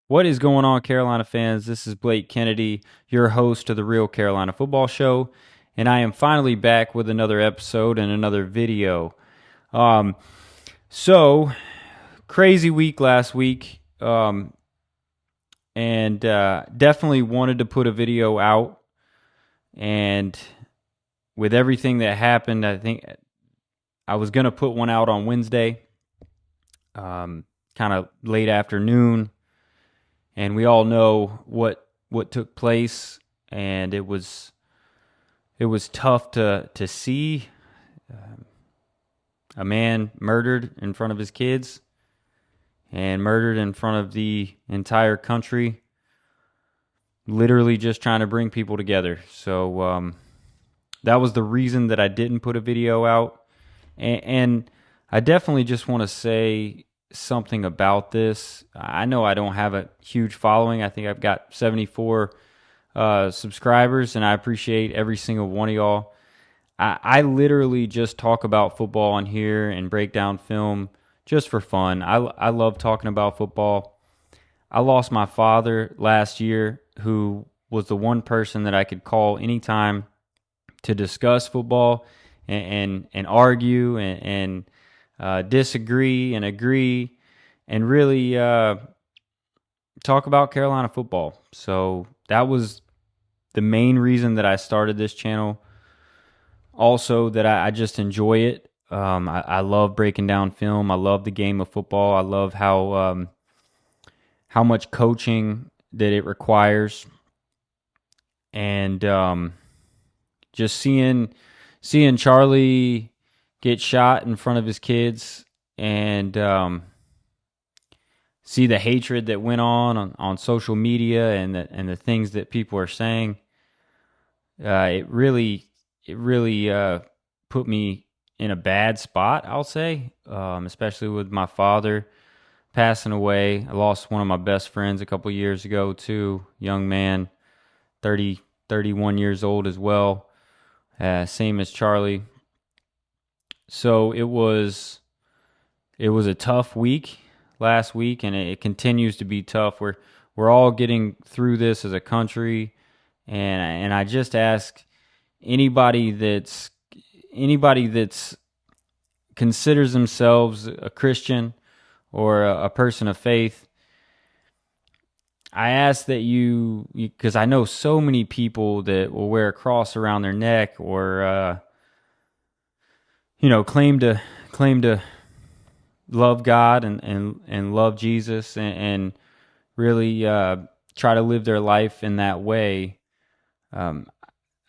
What is going on, Carolina fans? This is Blake Kennedy, your host of the Real Carolina Football Show, and I am finally back with another episode and another video. Um, so crazy week last week, and definitely wanted to put a video out. And with everything that happened, I think I was gonna put one out on Wednesday, kind of late afternoon. And we all know what took place, and it was tough to see a man murdered in front of his kids and murdered in front of the entire country, literally just trying to bring people together. So that was the reason that I didn't put a video out, and I definitely just want to say something about this. I know I don't have a huge following. I think I've got 74 subscribers, and I appreciate every single one of y'all. I literally just talk about football on here and break down film just for fun. I love talking about football. I lost my father last year, who was the one person that I could call anytime to discuss football and argue and disagree and agree and really talk about Carolina football. So that was the main reason that I started this channel. Also, that I just enjoy it. I love breaking down film. I love the game of football. I love how much coaching that it requires, and just seeing Charlie get shot in front of his kids, and see the hatred that went on social media and the things that people are saying. It really put me in a bad spot, I'll say, especially with my father passing away. I lost one of my best friends a couple years ago too, young man, 31 years old as well, same as Charlie. So it was a tough week last week, and it continues to be tough. We're all getting through this as a country, and I just ask anybody that's considers themselves a Christian or a person of faith, I ask that you, because I know so many people that will wear a cross around their neck or claim to love God and love Jesus, and really try to live their life in that way. I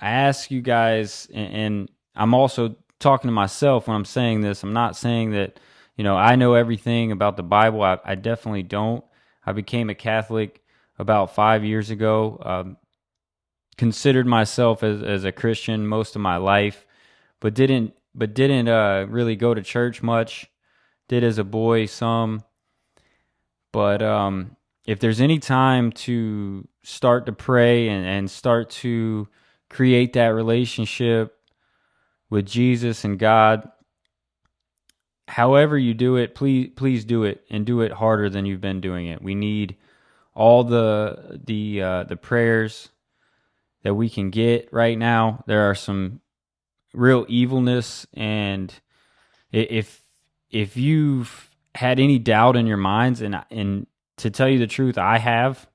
ask you guys, and I'm also talking to myself when I'm saying this. I'm not saying that, I know everything about the Bible. I definitely don't. I became a Catholic about 5 years ago. Considered myself as a Christian most of my life, but didn't really go to church much. Did as a boy some, but if there's any time to start to pray and start to create that relationship with Jesus and God, however you do it, please do it, and do it harder than you've been doing it. We need all the prayers that we can get right now. There are some real evilness, and if you've had any doubt in your minds, and to tell you the truth, I have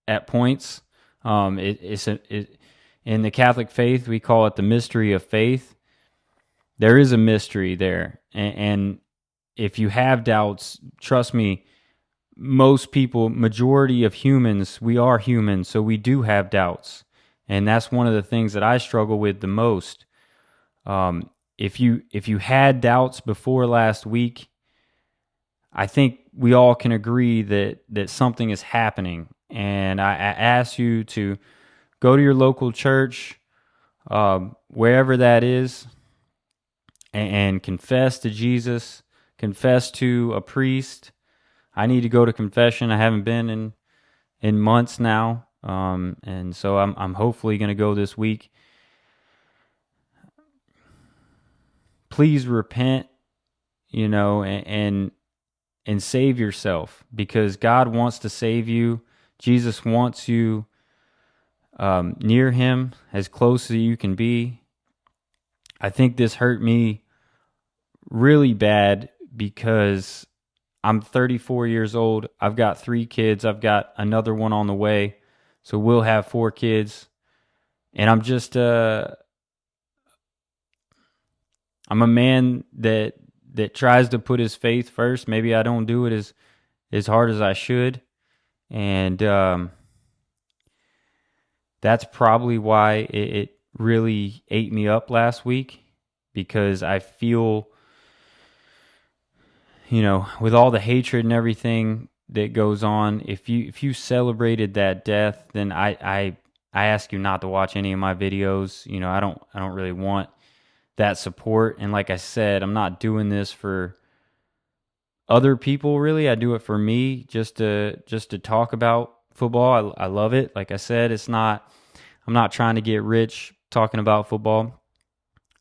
at points. In the Catholic faith, we call it the mystery of faith. There is a mystery there, and if you have doubts, trust me, most people, majority of humans, we are humans, so we do have doubts, and that's one of the things that I struggle with the most. If you had doubts before last week, I think we all can agree that something is happening. And I ask you to go to your local church, wherever that is, and confess to Jesus, confess to a priest. I need to go to confession. I haven't been in months now, and so I'm hopefully going to go this week. Please repent, and save yourself, because God wants to save you. Jesus wants you near him, as close as you can be. I think this hurt me really bad because I'm 34 years old. I've got 3 kids. I've got another one on the way. So we'll have 4 kids. And I'm just I'm a man that tries to put his faith first. Maybe I don't do it as hard as I should. And that's probably why it really ate me up last week, because I feel, with all the hatred and everything that goes on, if you celebrated that death, then I ask you not to watch any of my videos. I don't really want that support. And like I said, I'm not doing this for other people really. I do it for me, just to talk about football. I love it. Like I said, I'm not trying to get rich talking about football.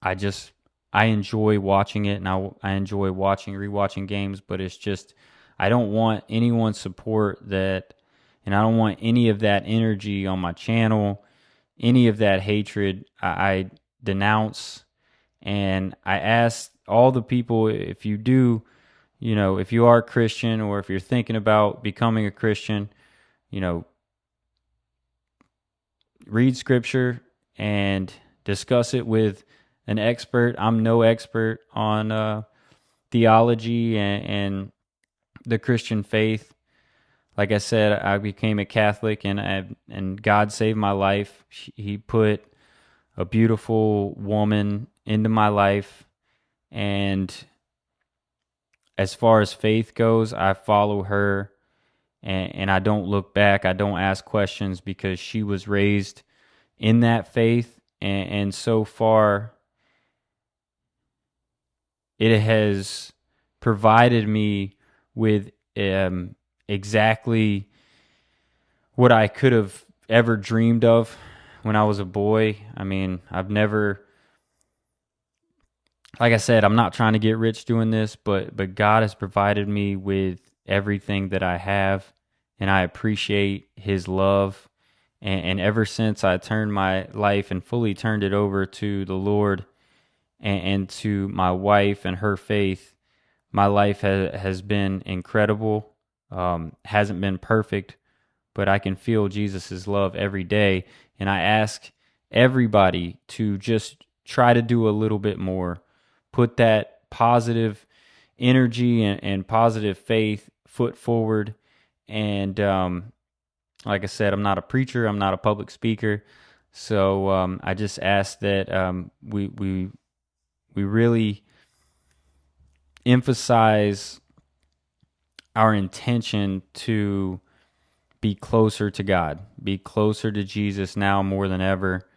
I enjoy watching it, and I enjoy rewatching games, but it's just, I don't want anyone's support that, and I don't want any of that energy on my channel, any of that hatred. I denounce, and I ask all the people, if you do, if you are a Christian, or if you're thinking about becoming a Christian, read scripture and discuss it with an expert. I'm no expert on theology and the Christian faith. Like I said, I became a Catholic, and God saved my life. He put a beautiful woman into my life, and as far as faith goes, I follow her, and I don't look back. I don't ask questions, because she was raised in that faith, and so far it has provided me with exactly what I could have ever dreamed of when I was a boy. I mean, like I said, I'm not trying to get rich doing this, but God has provided me with everything that I have, and I appreciate his love. And ever since I turned my life and fully turned it over to the Lord and to my wife and her faith, my life has been incredible. Hasn't been perfect, but I can feel Jesus' love every day. And I ask everybody to just try to do a little bit more. Put that positive energy and positive faith foot forward. And like I said, I'm not a preacher. I'm not a public speaker. So I just ask that we really emphasize our intention to be closer to God, be closer to Jesus now more than ever.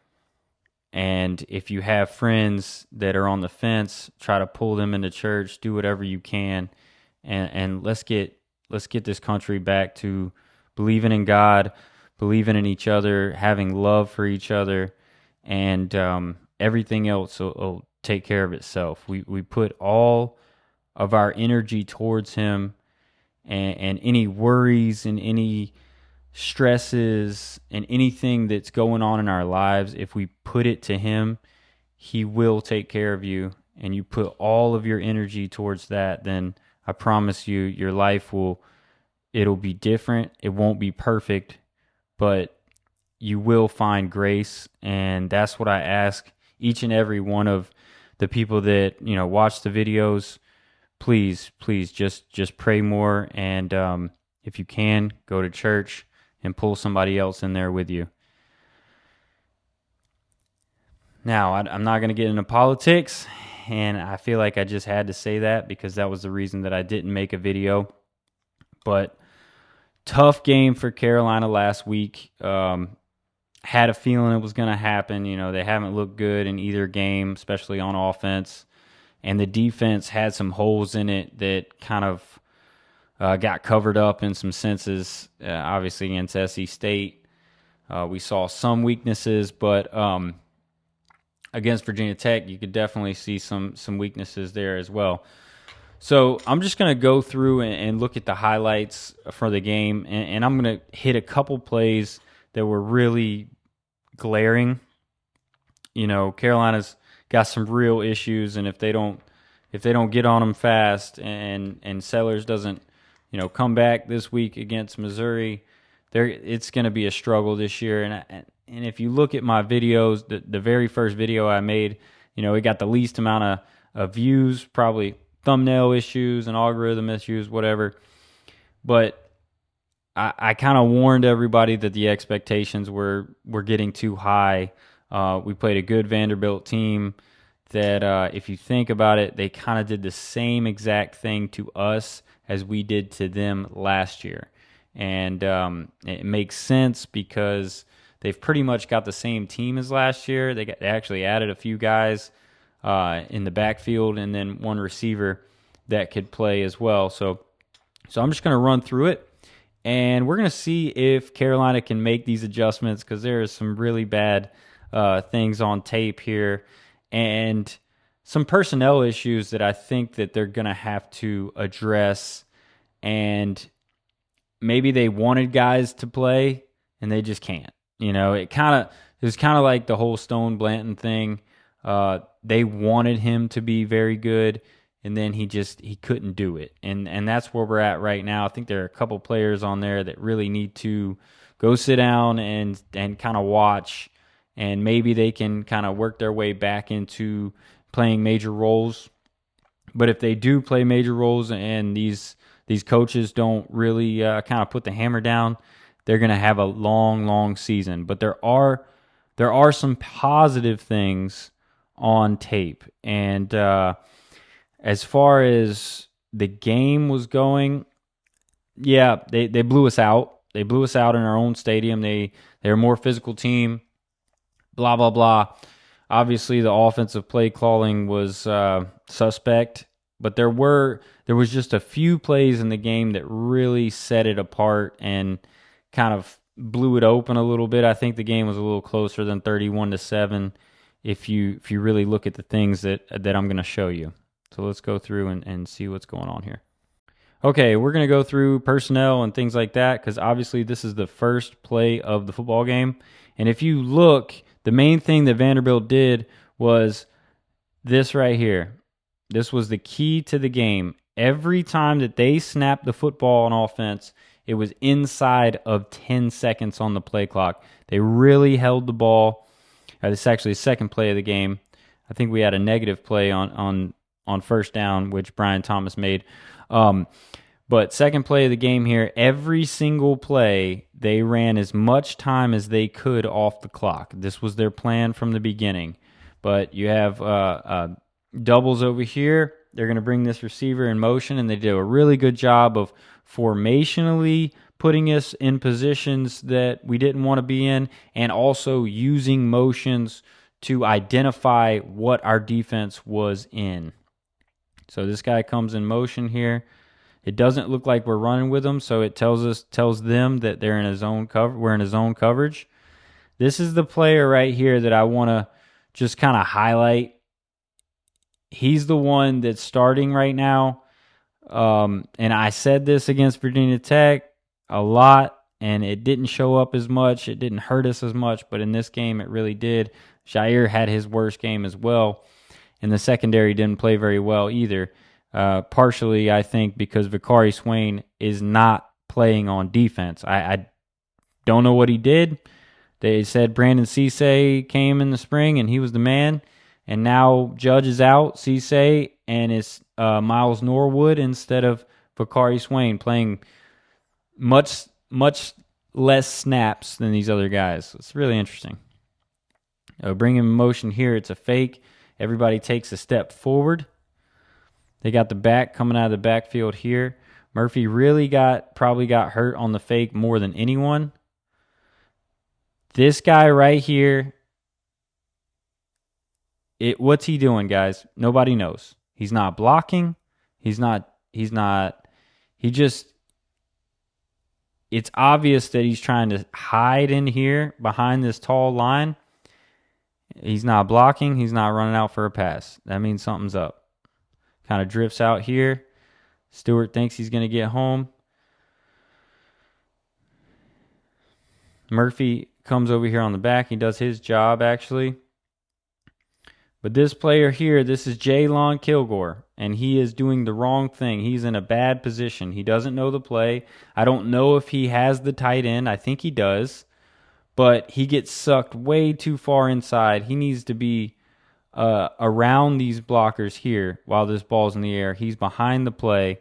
And if you have friends that are on the fence, try to pull them into church, do whatever you can. And let's get this country back to believing in God, believing in each other, having love for each other, and everything else will take care of itself. We put all of our energy towards him, and any worries and any stresses and anything that's going on in our lives, if we put it to him, he will take care of you. And you put all of your energy towards that, then I promise you, your life it'll be different. It won't be perfect, but you will find grace. And that's what I ask each and every one of the people that, watch the videos. Please just pray more. And if you can, go to church and pull somebody else in there with you. Now, I'm not going to get into politics, and I feel like I just had to say that because that was the reason that I didn't make a video. But tough game for Carolina last week. Had a feeling it was going to happen. They haven't looked good in either game, especially on offense. And the defense had some holes in it that kind of got covered up in some senses. Obviously against SC State, we saw some weaknesses, but against Virginia Tech, you could definitely see some weaknesses there as well. So I'm just going to go through and look at the highlights for the game, and I'm going to hit a couple plays that were really glaring. You know, Carolina's got some real issues, and if they don't get on them fast, and Sellers doesn't, come back this week against Missouri, it's going to be a struggle this year. And if you look at my videos, the very first video I made, it got the least amount of views, probably thumbnail issues and algorithm issues, whatever. But I kind of warned everybody that the expectations were getting too high. We played a good Vanderbilt team that, if you think about it, they kind of did the same exact thing to us as we did to them last year. And it makes sense because they've pretty much got the same team as last year. They actually added a few guys in the backfield and then one receiver that could play as well. So I'm just going to run through it, and we're going to see if Carolina can make these adjustments, because there is some really bad things on tape here and some personnel issues that I think that they're going to have to address. And maybe they wanted guys to play and they just can't. It was kind of like the whole Stone Blanton thing. They wanted him to be very good, and then he couldn't do it. And that's where we're at right now. I think there are a couple players on there that really need to go sit down and kind of watch, and maybe they can kind of work their way back into playing major roles. But if they do play major roles and these coaches don't really kind of put the hammer down, they're going to have a long, long season. But there are some positive things on tape. And as far as the game was going, yeah, they blew us out. They blew us out in our own stadium. They're a more physical team, blah, blah, blah. Obviously, the offensive play calling was suspect, but there was just a few plays in the game that really set it apart and kind of blew it open a little bit. I think the game was a little closer than 31-7 if you really look at the things that I'm going to show you. So let's go through and see what's going on here. Okay, we're going to go through personnel and things like that, because obviously this is the first play of the football game. And if you look, the main thing that Vanderbilt did was this right here. This was the key to the game. Every time that they snapped the football on offense, it was inside of 10 seconds on the play clock. They really held the ball. This is actually the second play of the game. I think we had a negative play on first down, which Brian Thomas made. But second play of the game here, every single play, they ran as much time as they could off the clock. This was their plan from the beginning. But you have doubles over here. They're going to bring this receiver in motion, and they do a really good job of formationally putting us in positions that we didn't want to be in, and also using motions to identify what our defense was in. So this guy comes in motion here. It doesn't look like we're running with them, so it tells them that they're in a zone cover. We're in a zone coverage. This is the player right here that I want to just kind of highlight. He's the one that's starting right now. And I said this against Virginia Tech a lot, and it didn't show up as much. It didn't hurt us as much, but in this game it really did. Jair had his worst game as well, and the secondary didn't play very well either. Partially, I think, because Vakari Swain is not playing on defense. I don't know what he did. They said Brandon Cisse came in the spring and he was the man, and now Judge is out, Cisse, and it's Miles Norwood instead of Vakari Swain, playing much less snaps than these other guys. It's really interesting. Bring him in motion here. It's a fake. Everybody takes a step forward. They got the back coming out of the backfield here. Murphy really probably got hurt on the fake more than anyone. This guy right here, what's he doing, guys? Nobody knows. He's not blocking. It's obvious that he's trying to hide in here behind this tall line. He's not blocking. He's not running out for a pass. That means something's up. Kind of drifts out here. Stewart thinks he's going to get home. Murphy comes over here on the back. He does his job, actually. But this player here, this is Jaylon Kilgore, and he is doing the wrong thing. He's in a bad position. He doesn't know the play. I don't know if he has the tight end. I think he does. But he gets sucked way too far inside. He needs to be around these blockers here while this ball's in the air. He's behind the play,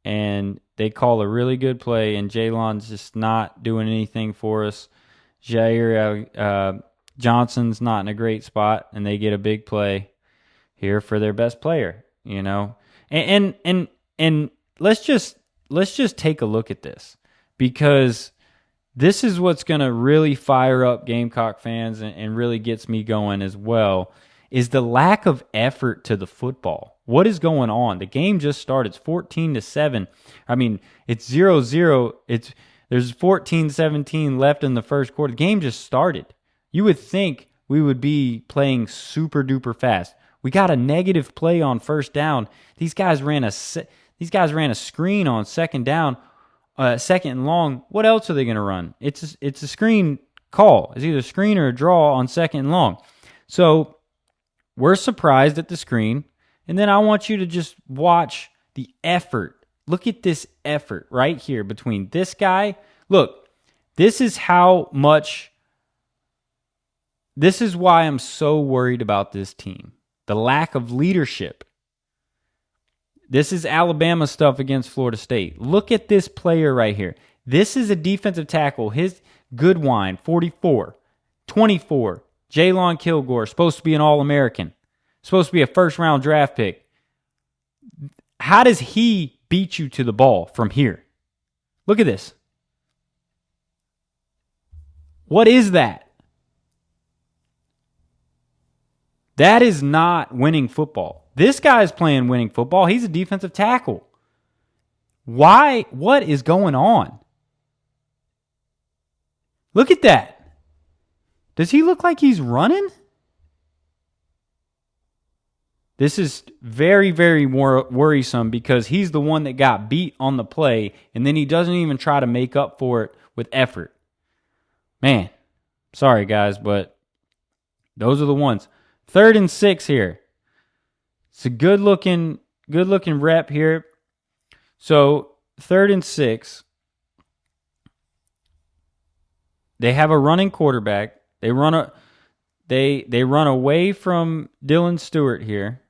and they call a really good play, and Jaylon's just not doing anything for us. Jair Johnson's not in a great spot, and they get a big play here for their best player, you know. And let's just take a look at this, because this is what's going to really fire up Gamecock fans and really gets me going as well, is the lack of effort to the football. What is going on? The game just started. It's 14-7. I mean, it's 0-0. There's 14-17 left in the first quarter. The game just started. You would think we would be playing super duper fast. We got a negative play on first down. These guys ran a screen on second down. Second and long. What else are they going to run? It's a screen call. It's either a screen or a draw on second and long. So we're surprised at the screen, and then I want you to just watch the effort. Look at this effort right here between this guy. Look, this is why I'm so worried about this team. The lack of leadership. This is Alabama stuff against Florida State. Look at this player right here. This is a defensive tackle. His Goodwine, 44, 24. Jaylon Kilgore, supposed to be an All-American. Supposed to be a first-round draft pick. How does he beat you to the ball from here? Look at this. What is that? That is not winning football. This guy's playing winning football. He's a defensive tackle. Why? What is going on? Look at that. Does he look like he's running? This is very, very worrisome, because he's the one that got beat on the play, and then he doesn't even try to make up for it with effort. Man, sorry guys, but those are the ones. 3rd and 6 here. It's a good looking rep here. So 3rd and 6. They have a running quarterback. They run away from Dylan Stewart here.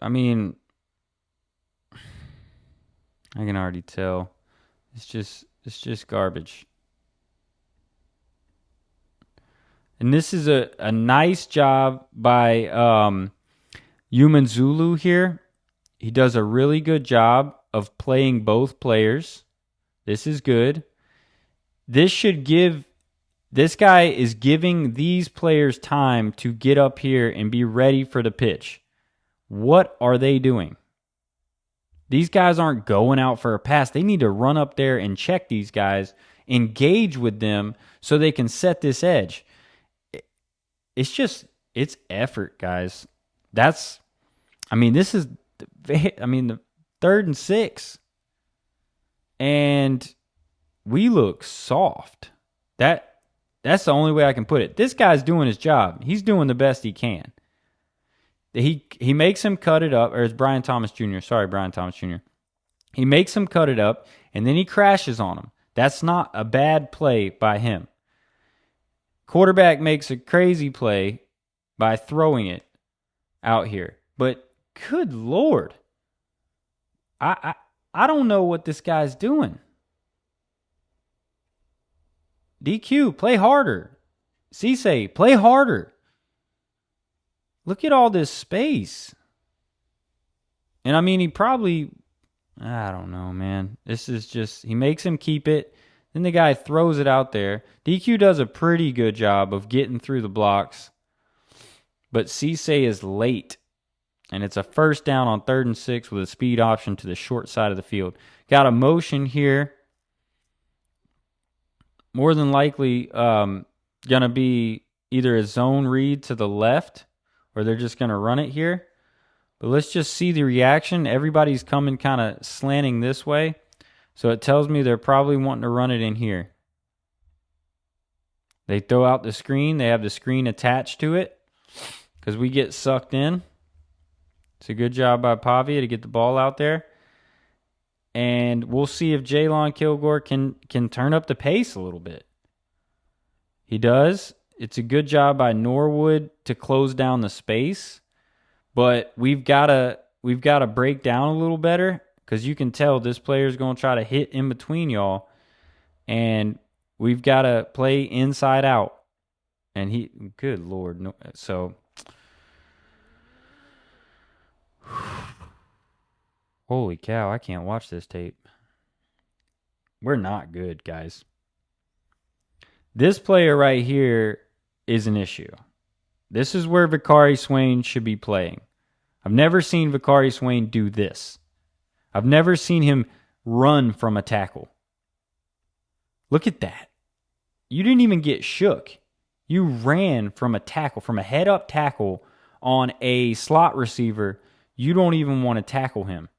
I mean, I can already tell. It's just garbage. And this is a nice job by Zulu here. He does a really good job of playing both players. This is good. This guy is giving these players time to get up here and be ready for the pitch. What are they doing? These guys aren't going out for a pass. They need to run up there and check these guys, engage with them so they can set this edge. It's effort, guys. This is the 3rd and 6. And we look soft. That's the only way I can put it. This guy's doing his job. He's doing the best he can. He makes him cut it up, or it's Brian Thomas Jr. Sorry, Brian Thomas Jr. He makes him cut it up, and then he crashes on him. That's not a bad play by him. Quarterback makes a crazy play by throwing it out here. But good Lord, I don't know what this guy's doing. DQ, play harder. Cisse, play harder. Look at all this space. And I mean, I don't know, man. This is just, he makes him keep it. Then the guy throws it out there. DQ does a pretty good job of getting through the blocks. But Cisse is late. And it's a first down on 3rd and 6 with a speed option to the short side of the field. Got a motion here. More than likely going to be either a zone read to the left or they're just going to run it here. But let's just see the reaction. Everybody's coming kind of slanting this way. So it tells me they're probably wanting to run it in here. They throw out the screen. They have the screen attached to it because we get sucked in. It's a good job by Pavia to get the ball out there. And we'll see if Jaylon Kilgore can turn up the pace a little bit. He does. It's a good job by Norwood to close down the space. But we've got to break down a little better because you can tell this player is going to try to hit in between y'all. And we've got to play inside out. And he, good Lord. No, so, holy cow, I can't watch this tape. We're not good, guys. This player right here is an issue. This is where Vicari Swain should be playing. I've never seen Vicari Swain do this. I've never seen him run from a tackle. Look at that. You didn't even get shook. You ran from a tackle, from a head-up tackle on a slot receiver. You don't even want to tackle him.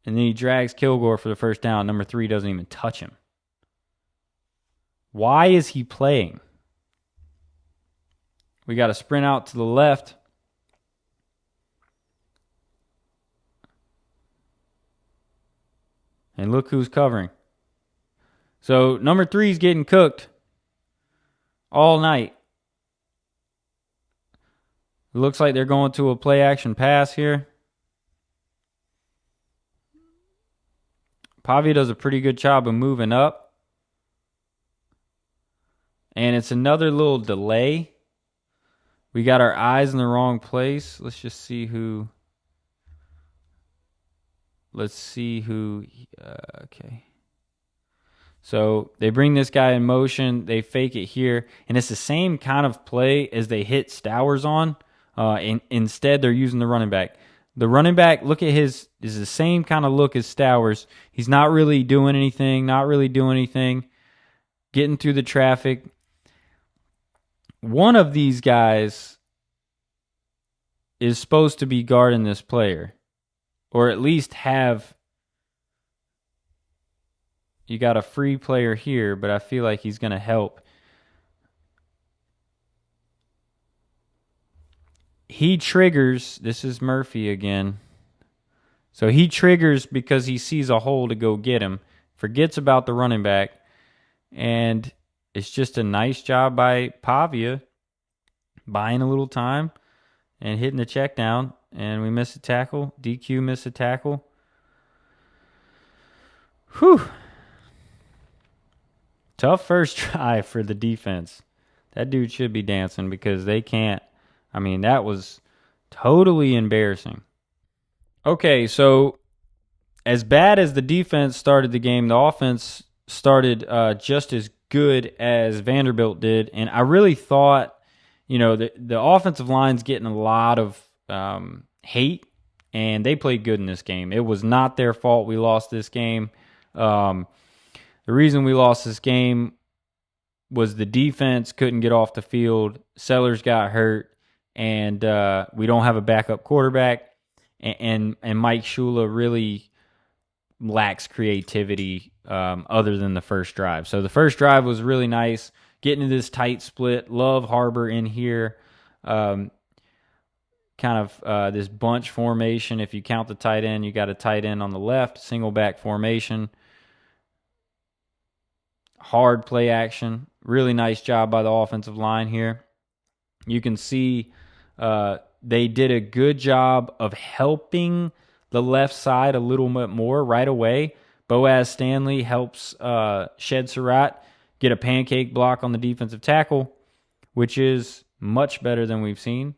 And then he drags Kilgore for the first down. Number 3 doesn't even touch him. Why is he playing? We got to sprint out to the left. And look who's covering. So number 3 is getting cooked all night. It looks like they're going to a play action pass here. Pavia does a pretty good job of moving up. And it's another little delay. We got our eyes in the wrong place. Let's just see who. Okay. So they bring this guy in motion. They fake it here. And it's the same kind of play as they hit Stowers on. Instead, they're using the running back. The running back, look at his, is the same kind of look as Stowers. He's not really doing anything, getting through the traffic. One of these guys is supposed to be guarding this player, or at least have. You got a free player here, but I feel like he's going to help. He triggers. This is Murphy again. So he triggers because he sees a hole to go get him. Forgets about the running back. And it's just a nice job by Pavia buying a little time and hitting the check down. And we miss a tackle. DQ missed a tackle. Whew. Tough first try for the defense. That dude should be dancing because they can't. I mean, that was totally embarrassing. Okay, so as bad as the defense started the game, the offense started just as good as Vanderbilt did. And I really thought, the offensive line's getting a lot of hate, and they played good in this game. It was not their fault we lost this game. The reason we lost this game was the defense couldn't get off the field. Sellers got hurt. And we don't have a backup quarterback, and Mike Shula really lacks creativity other than the first drive. So the first drive was really nice, getting into this tight split. Love Harbor in here, kind of this bunch formation. If you count the tight end, you got a tight end on the left, single back formation. Hard play action. Really nice job by the offensive line here. You can see they did a good job of helping the left side a little bit more right away. Boaz Stanley helps Shed Surratt get a pancake block on the defensive tackle, which is much better than we've seen.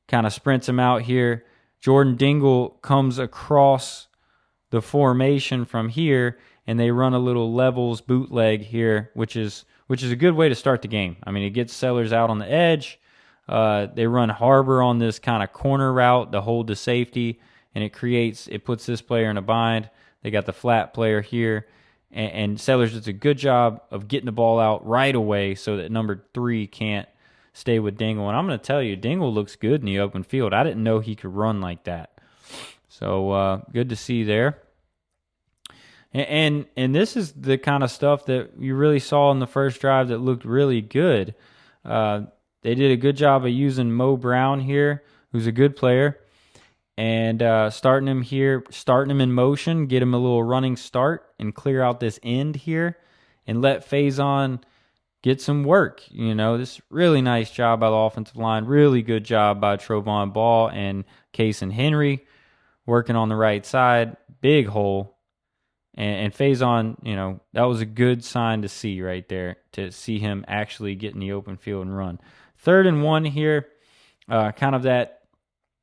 Kind of sprints him out here. Jordan Dingle comes across the formation from here, and they run a little levels bootleg here, which is a good way to start the game. I mean, it gets Sellers out on the edge. They run Harbor on this kind of corner route to hold the safety, and it puts this player in a bind. They got the flat player here, and Sellers does a good job of getting the ball out right away so that number 3 can't stay with Dingle. And I'm going to tell you, Dingle looks good in the open field. I didn't know he could run like that. So good to see there. And this is the kind of stuff that you really saw in the first drive that looked really good. They did a good job of using Mo Brown here, who's a good player, and starting him in motion, get him a little running start, and clear out this end here, and let Faison get some work. This really nice job by the offensive line. Really good job by Trovon Ball and Case and Henry working on the right side. Big hole. And Faison, that was a good sign to see right there, to see him actually get in the open field and run. 3rd and 1 here, kind of that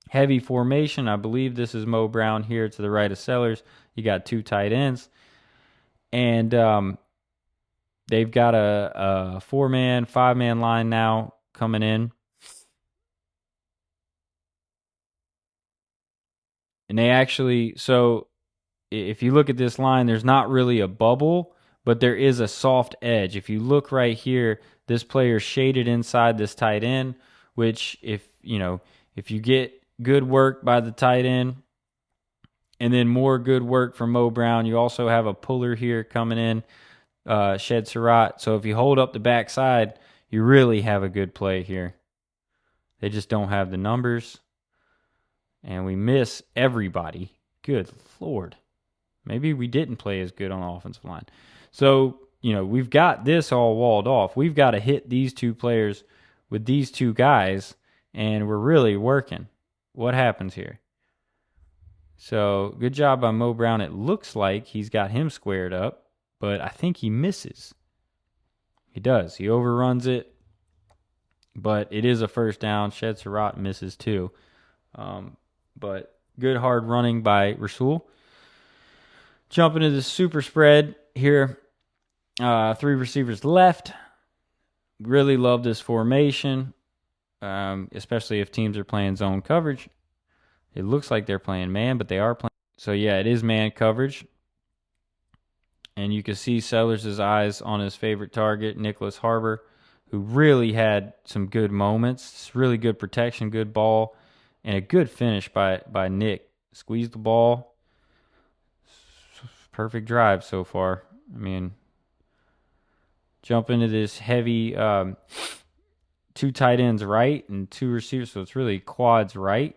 heavy formation. I believe this is Mo Brown here to the right of Sellers. You got 2 tight ends. And they've got a 4-man, 5-man line now coming in. And they actually, so if you look at this line, there's not really a bubble, but there is a soft edge. If you look right here, this player shaded inside this tight end, which if you get good work by the tight end and then more good work from Mo Brown, you also have a puller here coming in, Shed Surratt. So if you hold up the backside, you really have a good play here. They just don't have the numbers. And we miss everybody. Good Lord. Maybe we didn't play as good on the offensive line. So, we've got this all walled off. We've got to hit these 2 players with these 2 guys, and we're really working. What happens here? So, good job by Mo Brown. It looks like he's got him squared up, but I think he misses. He does. He overruns it, but it is a first down. Shed Surratt misses too. But good hard running by Rasul. Jumping into the super spread here. 3 receivers left. Really love this formation, especially if teams are playing zone coverage. It looks like they're playing man, but they are playing. So, yeah, it is man coverage. And you can see Sellers' eyes on his favorite target, Nicholas Harbor, who really had some good moments. Really good protection, good ball, and a good finish by Nick. Squeezed the ball. Perfect drive so far. Jump into this heavy 2 tight ends right and 2 receivers, so it's really quads right.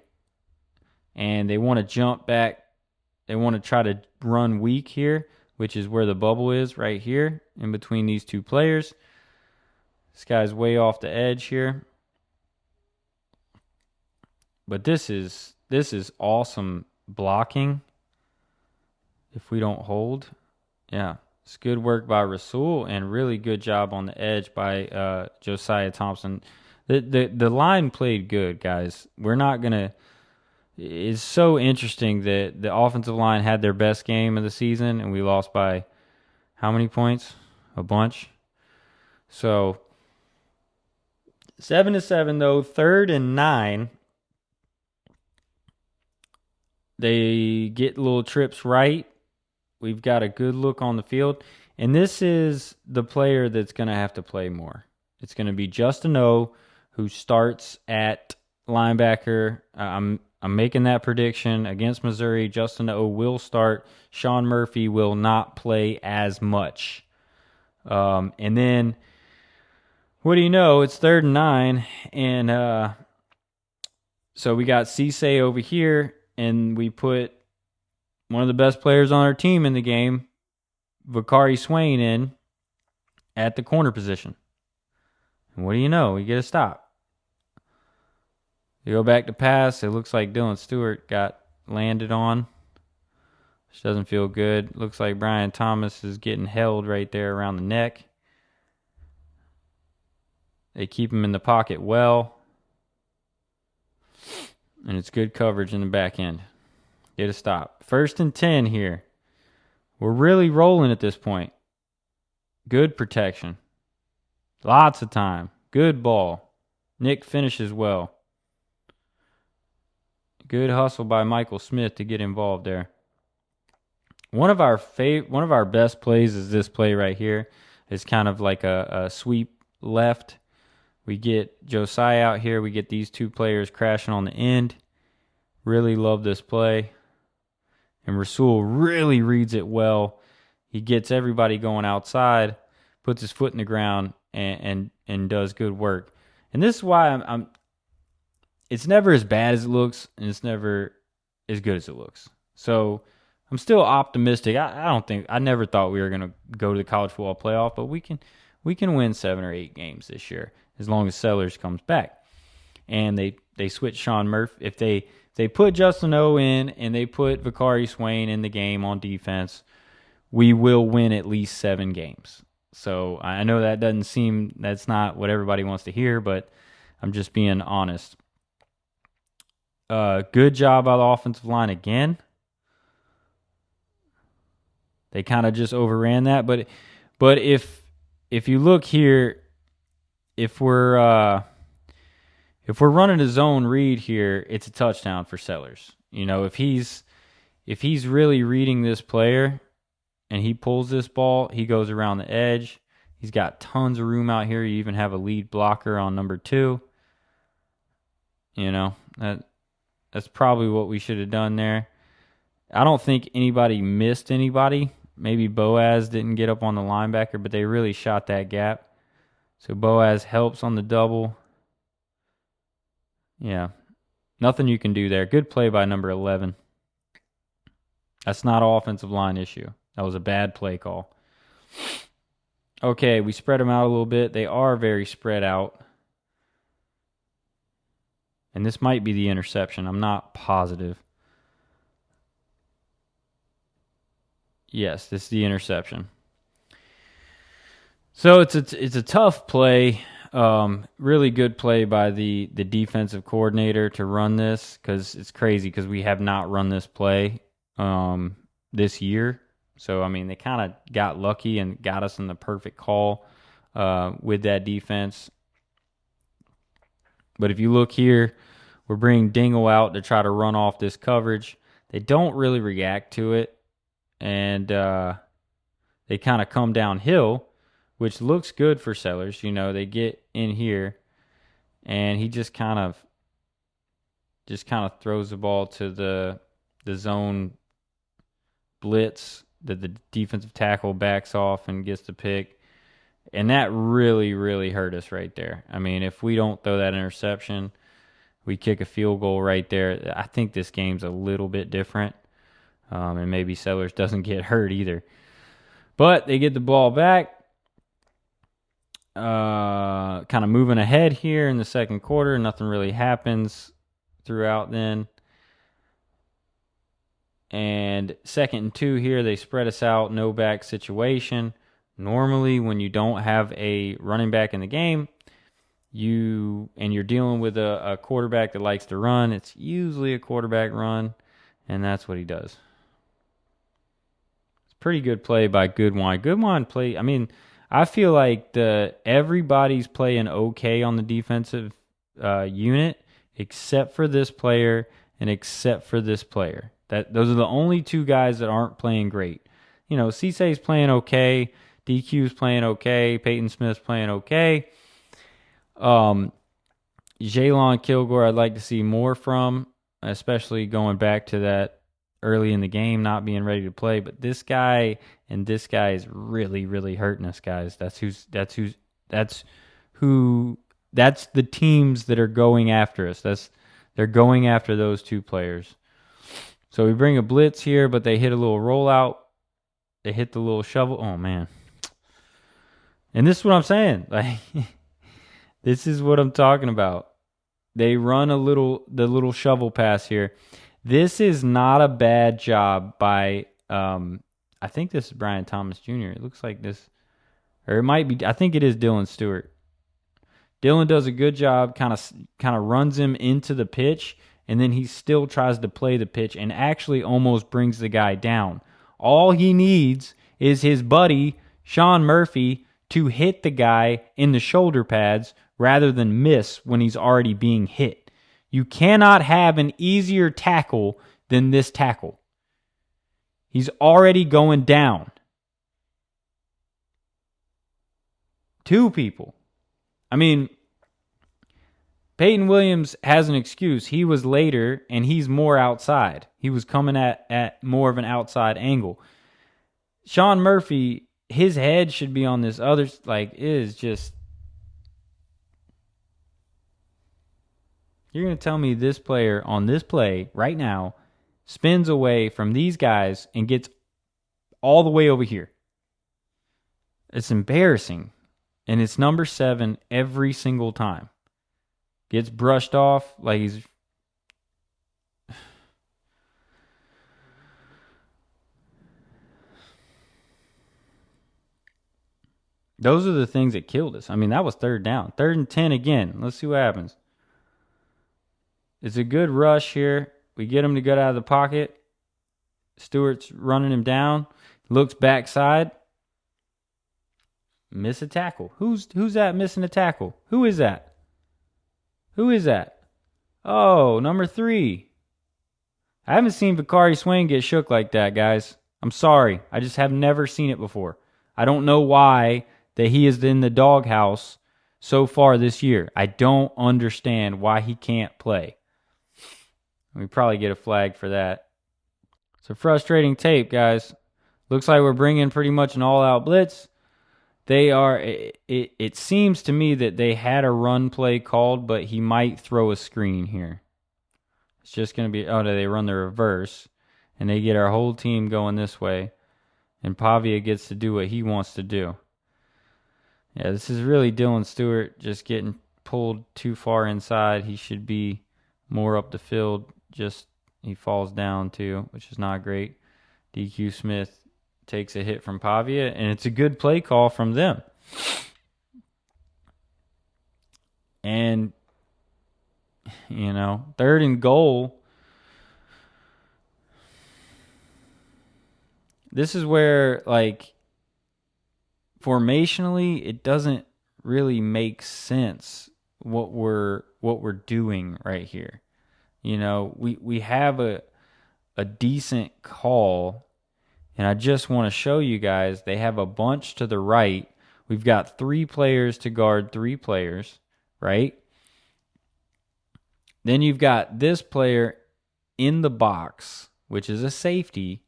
And they want to jump back. They want to try to run weak here, which is where the bubble is right here in between these 2 players. This guy's way off the edge here. But this is awesome blocking if we don't hold. Yeah, it's good work by Rasul and really good job on the edge by Josiah Thompson. The line played good, guys. We're not going to... It's so interesting that the offensive line had their best game of the season and we lost by how many points? A bunch. So 7-7 though, 3rd and 9. They get little trips right. We've got a good look on the field. And this is the player that's going to have to play more. It's going to be Justin O, who starts at linebacker. I'm making that prediction against Missouri. Justin O will start. Sean Murphy will not play as much. And then, what do you know? It's 3rd and 9. And so we got Cisse over here. And we put one of the best players on our team in the game, Vakari Swain, in at the corner position. And what do you know? We get a stop. You go back to pass. It looks like Dylan Stewart got landed on, which doesn't feel good. Looks like Brian Thomas is getting held right there around the neck. They keep him in the pocket well. And it's good coverage in the back end. Get a stop. 1st and 10 here. We're really rolling at this point. Good protection. Lots of time. Good ball. Nick finishes well. Good hustle by Michael Smith to get involved there. One of our best plays is this play right here. It's kind of like a sweep left We get Josiah out here. We get these two players crashing on the end. Really love this play. And Rasul really reads it well. He gets everybody going outside, puts his foot in the ground, and does good work. And this is why I'm it's never as bad as it looks, and it's never as good as it looks. So I'm still optimistic. I never thought we were going to go to the college football playoff, but we can win 7 or 8 games this year as long as Sellers comes back. And they switch Sean Murphy. If they put Justin O in and they put Vakari Swain in the game on defense, we will win at least 7 games. So I know that's not what everybody wants to hear, but I'm just being honest. Good job by the offensive line again. They kind of just overran that, but if you look here, if we're running a zone read here, it's a touchdown for Sellers. You know, if he's really reading this player and he pulls this ball, he goes around the edge. He's got tons of room out here. You even have a lead blocker on number 2. You know, that's probably what we should have done there. I don't think anybody missed anybody. Maybe Boaz didn't get up on the linebacker, but they really shot that gap. So Boaz helps on the double. Yeah, nothing you can do there. Good play by number 11. That's not an offensive line issue. That was a bad play call. Okay, we spread them out a little bit. They are very spread out. And this might be the interception. I'm not positive. Yes, this is the interception. So it's a tough play. Really good play by the defensive coordinator to run this, because it's crazy because we have not run this play this year. So, I mean, they kind of got lucky and got us in the perfect call with that defense. But if you look here, we're bringing Dingle out to try to run off this coverage. They don't really react to it, and they kind of come downhill, which looks good for Sellers. You know, they get in here, and he just kind of throws the ball to the zone blitz that the defensive tackle backs off and gets the pick. And that really, really hurt us right there. I mean, if we don't throw that interception, we kick a field goal right there. I think this game's a little bit different. And maybe Sellers doesn't get hurt either. But they get the ball back. Kind of moving ahead here in the second quarter. Nothing really happens throughout then. And 2nd and 2 here, they spread us out, no back situation. Normally, when you don't have a running back in the game, you're dealing with a quarterback that likes to run, it's usually a quarterback run, and that's what he does. It's a pretty good play by Goodwine. Goodwine play, I mean, I feel like everybody's playing okay on the defensive unit except for this player and except for this player. Those are the only 2 guys that aren't playing great. You know, Cissé's playing okay, DQ's playing okay, Peyton Smith's playing okay. Jalen Kilgore, I'd like to see more from, especially going back to that early in the game, not being ready to play. But this guy is really, really hurting us, guys. That's the teams that are going after us. They're going after those 2 players. So we bring a blitz here, but they hit a little rollout. They hit the little shovel. Oh, man. And this is what I'm saying. Like, this is what I'm talking about. They run the little shovel pass here. This is not a bad job by, I think this is Brian Thomas Jr. It looks like this, or it might be, I think it is Dylan Stewart. Dylan does a good job, kind of runs him into the pitch, and then he still tries to play the pitch and actually almost brings the guy down. All he needs is his buddy, Sean Murphy, to hit the guy in the shoulder pads rather than miss when he's already being hit. You cannot have an easier tackle than this tackle. He's already going down. 2 people. I mean, Peyton Williams has an excuse. He was later, and he's more outside. He was coming at more of an outside angle. Sean Murphy, his head should be on this other, like, it is just... You're going to tell me this player on this play right now spins away from these guys and gets all the way over here. It's embarrassing. And it's number 7 every single time. Gets brushed off like he's... Those are the things that killed us. I mean, that was 3rd down. 3rd and 10 again. Let's see what happens. It's a good rush here. We get him to get out of the pocket. Stewart's running him down. Looks backside. Miss a tackle. Who's that missing a tackle? Who is that? Who is that? Oh, number 3. I haven't seen Bakari Swain get shook like that, guys. I'm sorry. I just have never seen it before. I don't know why that he is in the doghouse so far this year. I don't understand why he can't play. We probably get a flag for that. It's a frustrating tape, guys. Looks like we're bringing pretty much an all-out blitz. They are... It seems to me that they had a run play called, but he might throw a screen here. It's just going to be... Oh, they run the reverse, and they get our whole team going this way, and Pavia gets to do what he wants to do. Yeah, this is really Dylan Stewart just getting pulled too far inside. He should be more up the field. Just he falls down too, which is not great. DQ Smith takes a hit from Pavia, and it's a good play call from them. And, 3rd and goal. This is where, like, formationally, it doesn't really make sense what we're doing right here. We have a decent call, and I just want to show you guys they have a bunch to the right. We've got 3 players to guard 3 players, right? Then you've got this player in the box, which is a safety,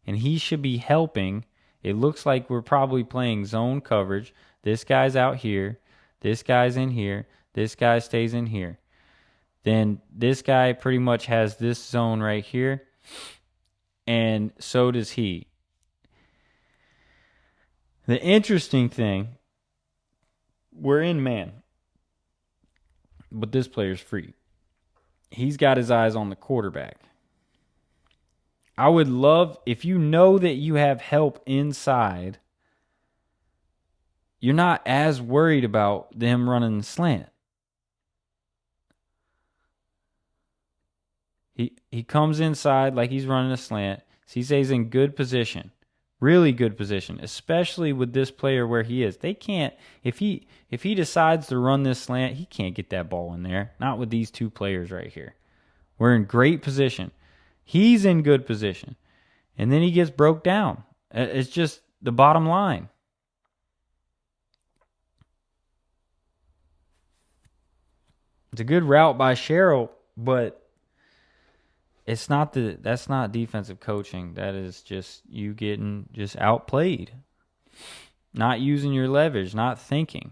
and he should be helping. It looks like we're probably playing zone coverage. This guy's out here. This guy's in here. This guy stays in here. Then this guy pretty much has this zone right here, and so does he. The interesting thing, we're in man, but this player's free. He's got his eyes on the quarterback. I would love, if you know that you have help inside, you're not as worried about them running the slant. He comes inside like he's running a slant. Cisse's in good position. Really good position, especially with this player where he is. They can't, if he decides to run this slant, he can't get that ball in there. Not with these 2 players right here. We're in great position. He's in good position. And then he gets broke down. It's just the bottom line. It's a good route by Sherrill, but that's not defensive coaching. That is just you getting just outplayed. Not using your leverage, not thinking.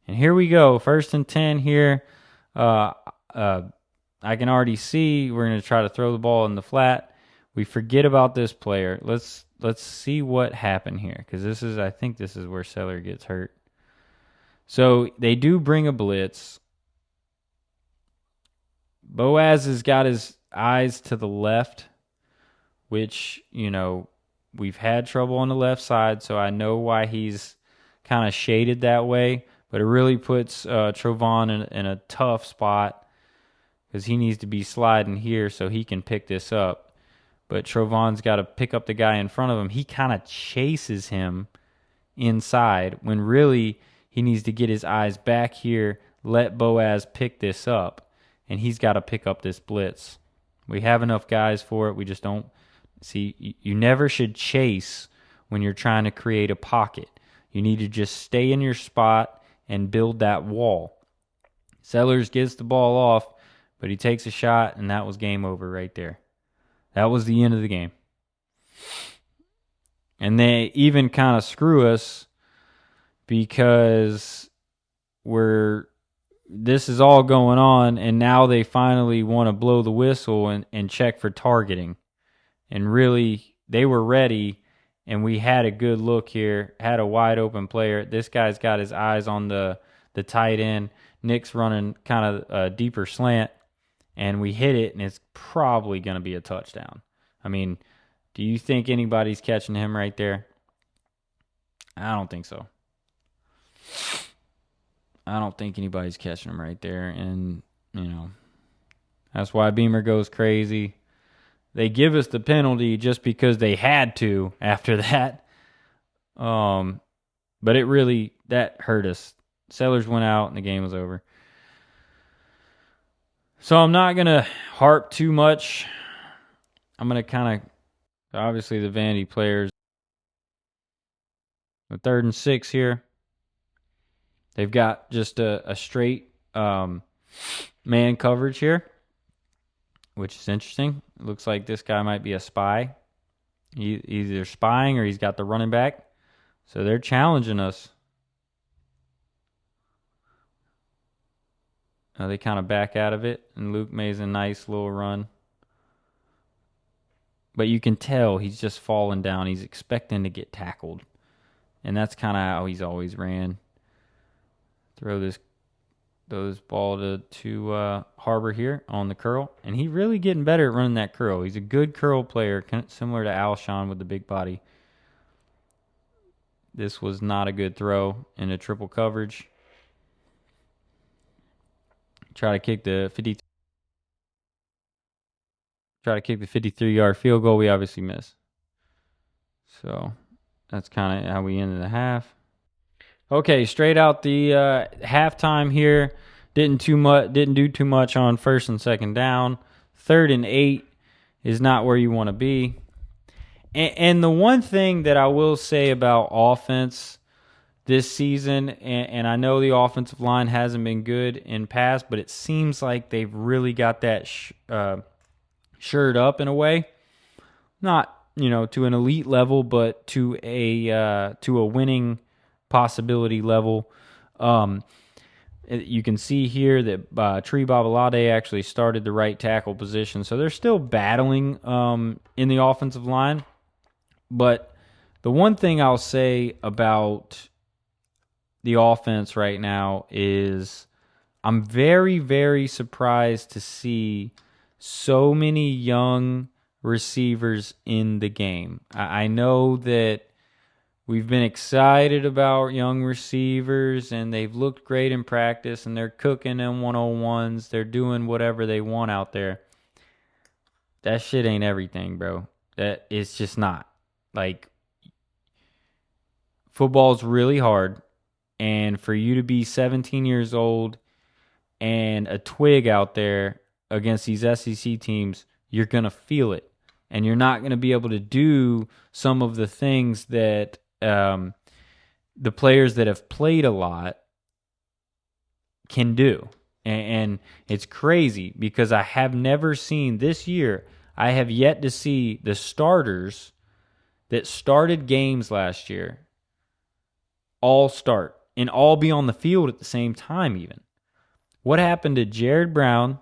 And here we go. 1st and 10 here. I can already see we're going to try to throw the ball in the flat. We forget about this player. Let's see what happened here, because I think this is where Seller gets hurt. So they do bring a blitz. Boaz has got his eyes to the left, which, we've had trouble on the left side, so I know why he's kind of shaded that way, but it really puts Trovon in a tough spot because he needs to be sliding here so he can pick this up. But Trovon's got to pick up the guy in front of him. He kind of chases him inside when really he needs to get his eyes back here, let Boaz pick this up, and he's got to pick up this blitz. We have enough guys for it. We just don't see. You never should chase when you're trying to create a pocket. You need to just stay in your spot and build that wall. Sellers gets the ball off, but he takes a shot, and that was game over right there. That was the end of the game. And they even kind of screw us because this is all going on, and now they finally want to blow the whistle and check for targeting. And really, they were ready, and we had a good look here, had a wide open player. This guy's got his eyes on the tight end. Nick's running kind of a deeper slant, and we hit it, and it's probably going to be a touchdown. I mean, do you think anybody's catching him right there? I don't think so. I don't think anybody's catching him right there. And, that's why Beamer goes crazy. They give us the penalty just because they had to after that. But that hurt us. Sellers went out and the game was over. So I'm not going to harp too much. I'm going to kind of, obviously the Vandy players, the 3rd and 6 here. They've got just a straight man coverage here, which is interesting. It looks like this guy might be a spy. He's either spying or he's got the running back. So they're challenging us. They kind of back out of it, and Luke makes a nice little run. But you can tell he's just falling down. He's expecting to get tackled. And that's kind of how he's always ran. Throw this ball to Harbor here on the curl. And he's really getting better at running that curl. He's a good curl player, similar to Alshon with the big body. This was not a good throw in a triple coverage. Try to kick the 53-yard field goal. We obviously miss. So that's kind of how we ended the half. Okay, straight out the halftime here. Didn't do too much on 1st and 2nd down. 3rd and 8 is not where you want to be. And the one thing that I will say about offense this season, and I know the offensive line hasn't been good in past, but it seems like they've really got that shored up in a way. Not, to an elite level, but to a winning possibility level. You can see here that Tree Babalade actually started the right tackle position, so they're still battling in the offensive line. But the one thing I'll say about the offense right now is I'm very, very surprised to see so many young receivers in the game. I know that we've been excited about young receivers, and they've looked great in practice, and they're cooking in 101s. They're doing whatever they want out there. That shit ain't everything, bro. It's just not. Like, football's really hard, and for you to be 17 years old and a twig out there against these SEC teams, you're going to feel it. And you're not going to be able to do some of the things that the players that have played a lot can do. And it's crazy because I have never seen this year, I have yet to see the starters that started games last year all start and all be on the field at the same time even. What happened to Jared Brown?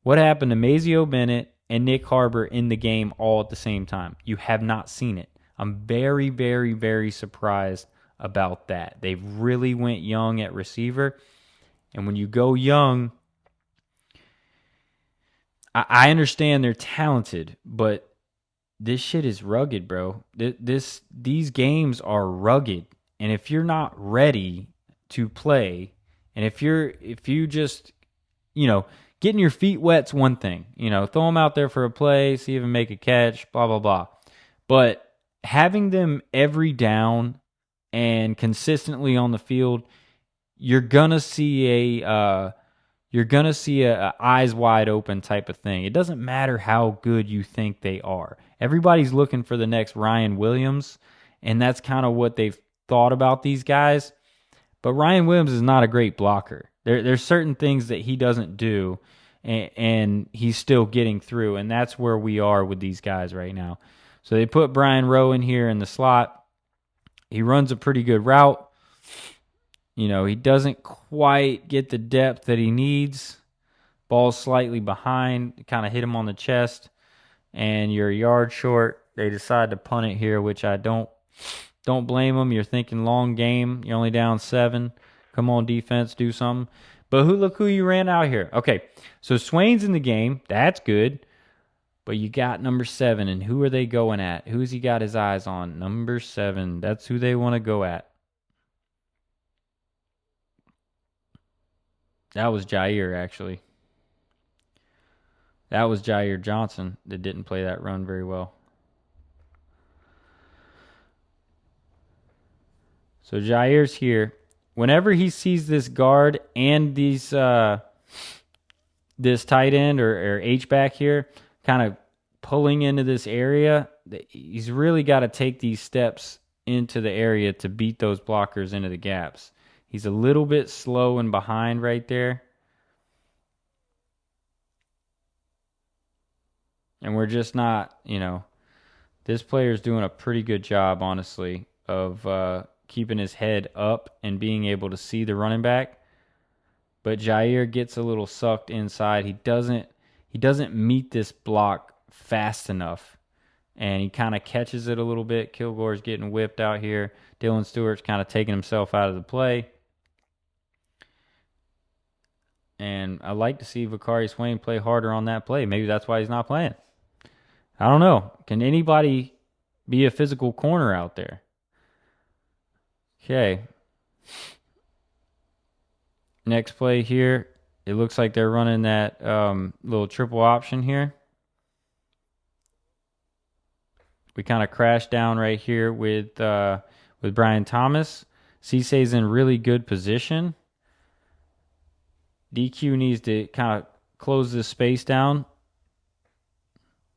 What happened to Mazio Bennett and Nick Harbor in the game all at the same time? You have not seen it. I'm very, very, very surprised about that. They really went young at receiver. And when you go young, I understand they're talented, but this shit is rugged, bro. These games are rugged. And if you're not ready to play, and if you just, getting your feet wet's one thing. Throw them out there for a play, see if they make a catch, blah, blah, blah. But having them every down and consistently on the field, you're gonna see a eyes wide open type of thing. It doesn't matter how good you think they are. Everybody's looking for the next Ryan Williams, and that's kind of what they've thought about these guys. But Ryan Williams is not a great blocker. There's certain things that he doesn't do, and he's still getting through, and that's where we are with these guys right now. So they put Brian Rowe in here in the slot. He runs a pretty good route. He doesn't quite get the depth that he needs. Ball's slightly behind, kind of hit him on the chest, and you're a yard short. They decide to punt it here, which I don't blame them. You're thinking long game. You're only down 7. Come on, defense, do something. But look who you ran out here. Okay, so Swain's in the game. That's good. But you got number 7, and who are they going at? Who's he got his eyes on? Number 7. That's who they want to go at. That was Jair, actually. That was Jair Johnson that didn't play that run very well. So Jair's here. Whenever he sees this guard and these this tight end or H-back here kind of pulling into this area, he's really got to take these steps into the area to beat those blockers into the gaps. He's a little bit slow and behind right there. And we're just not, this player's doing a pretty good job, honestly, of keeping his head up and being able to see the running back. But Jair gets a little sucked inside. He doesn't meet this block fast enough. And he kind of catches it a little bit. Kilgore's getting whipped out here. Dylan Stewart's kind of taking himself out of the play. And I like to see Vakari Swain play harder on that play. Maybe that's why he's not playing. I don't know. Can anybody be a physical corner out there? Okay. Next play here. It looks like they're running that little triple option here. We kind of crashed down right here with Brian Thomas. Cissay's in really good position. DQ needs to kind of close this space down.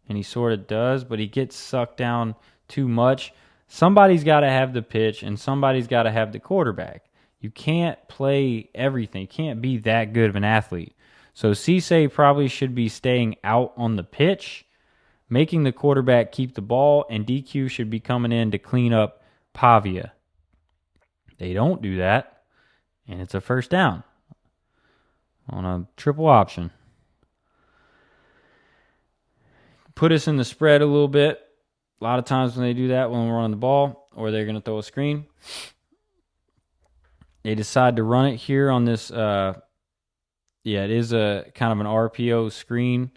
And he sort of does, but he gets sucked down too much. Somebody's got to have the pitch, and somebody's got to have the quarterback. You can't play everything. You can't be that good of an athlete. So Cissay probably should be staying out on the pitch, making the quarterback keep the ball, and DQ should be coming in to clean up Pavia. They don't do that, and it's a first down on a triple option. Put us in the spread a little bit. A lot of times when they do that, when we're running the ball, or they're going to throw a screen, they decide to run it here on this. It is a kind of an RPO screen.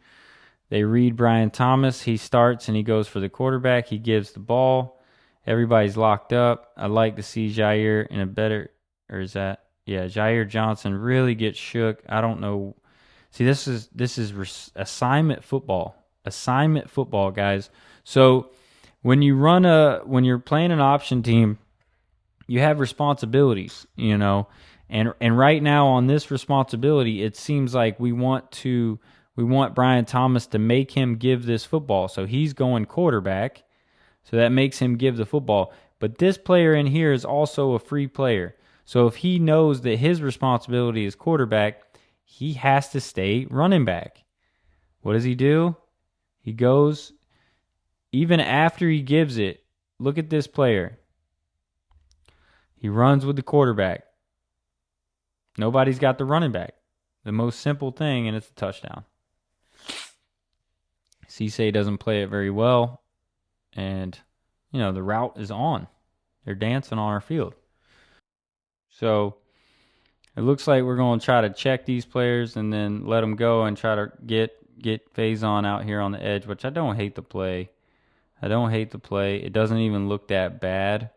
They read Brian Thomas. He starts and he goes for the quarterback. He gives the ball. Everybody's locked up. I'd like to see Jair in a better, or is that? Yeah, Jair Johnson really gets shook. I don't know. See, this is assignment football. Assignment football, guys. So when you're playing an option team, you have responsibilities, and right now on this responsibility, it seems like we want Brian Thomas to make him give this football. So he's going quarterback, so that makes him give the football. But this player in here is also a free player. So if he knows that his responsibility is quarterback, he has to stay running back. What does he do? He goes, even after he gives it, look at this player. He runs with the quarterback. Nobody's got the running back. The most simple thing, and it's a touchdown. Cissay doesn't play it very well, and, the route is on. They're dancing on our field. So it looks like we're going to try to check these players and then let them go and try to get Faison out here on the edge, which I don't hate the play. It doesn't even look that bad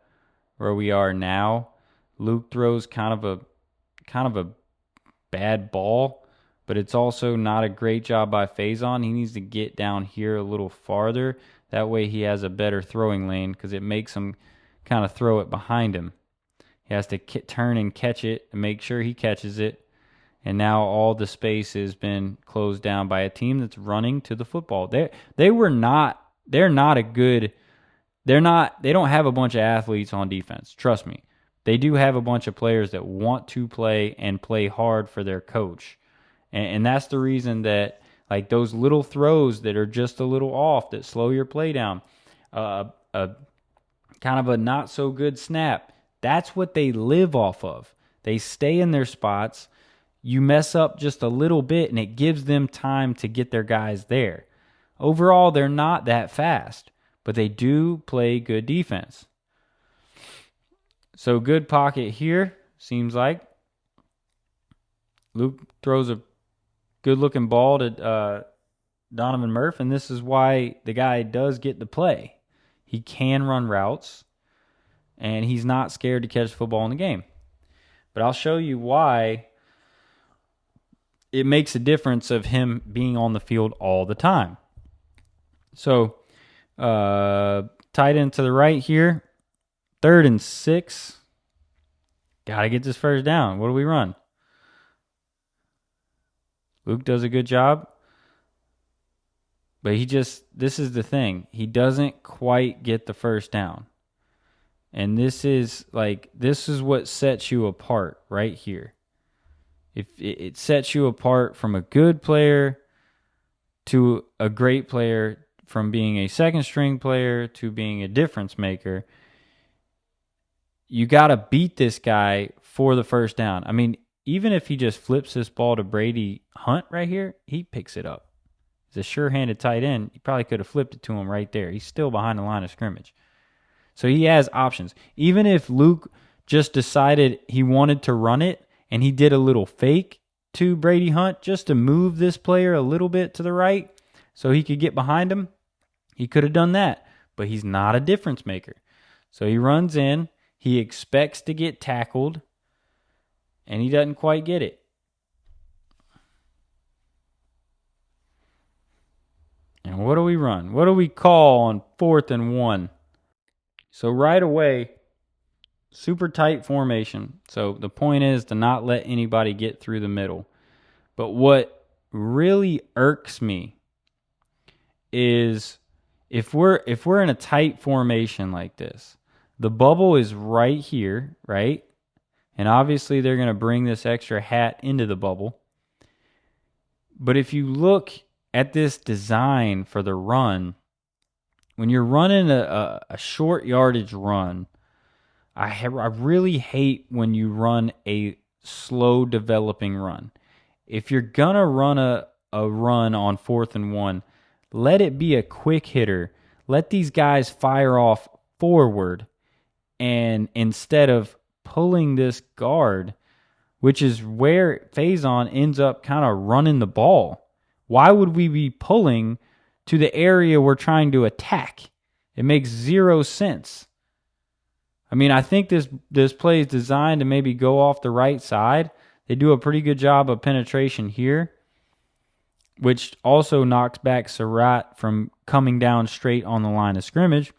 where we are now. Luke throws kind of a bad ball, but it's also not a great job by Faison. He needs to get down here a little farther. That way he has a better throwing lane because it makes him kind of throw it behind him. He has to turn and catch it and make sure he catches it. And now all the space has been closed down by a team that's running to the football. They don't have a bunch of athletes on defense. Trust me. they do have a bunch of players that want to play and play hard for their coach. And that's the reason that, like, those little throws that are just a little off, that slow your play down, a kind of a not so good snap, that's what they live off of. They stay in their spots. You mess up just a little bit, and it gives them time to get their guys there. Overall, they're not that fast, but they do play good defense. So good pocket here, seems like. Luke throws a good-looking ball to Donovan Murphy, and this is why the guy does get the play. He can run routes, and he's not scared to catch the football in the game. But I'll show you why it makes a difference of him being on the field all the time. So, tight end to the right here, 3rd and 6. Got to get this first down. What do we run? Luke does a good job. But this is the thing. He doesn't quite get the first down. And this is what sets you apart right here. If it sets you apart from a good player to a great player, from being a second string player to being a difference maker. You got to beat this guy for the first down. I mean, even if he just flips this ball to Brady Hunt right here, he picks it up. He's a sure-handed tight end. He probably could have flipped it to him right there. He's still behind the line of scrimmage. So he has options. Even if Luke just decided he wanted to run it and he did a little fake to Brady Hunt just to move this player a little bit to the right so he could get behind him, he could have done that. But he's not a difference maker. So he runs in. He expects to get tackled, and he doesn't quite get it. And what do we run? What do we call on 4th and 1? So right away, super tight formation. So the point is to not let anybody get through the middle. But what really irks me is if we're in a tight formation like this, the bubble is right here, right? And obviously they're going to bring this extra hat into the bubble. But if you look at this design for the run, when you're running a short yardage run, I really hate when you run a slow developing run. If you're going to run a run on 4th and 1, let it be a quick hitter. Let these guys fire off forward, and instead of pulling this guard, which is where Faison ends up kind of running the ball. Why would we be pulling to the area we're trying to attack? It makes zero sense. I mean, I think this play is designed to maybe go off the right side. They do a pretty good job of penetration here, which also knocks back Surratt from coming down straight on the line of scrimmage.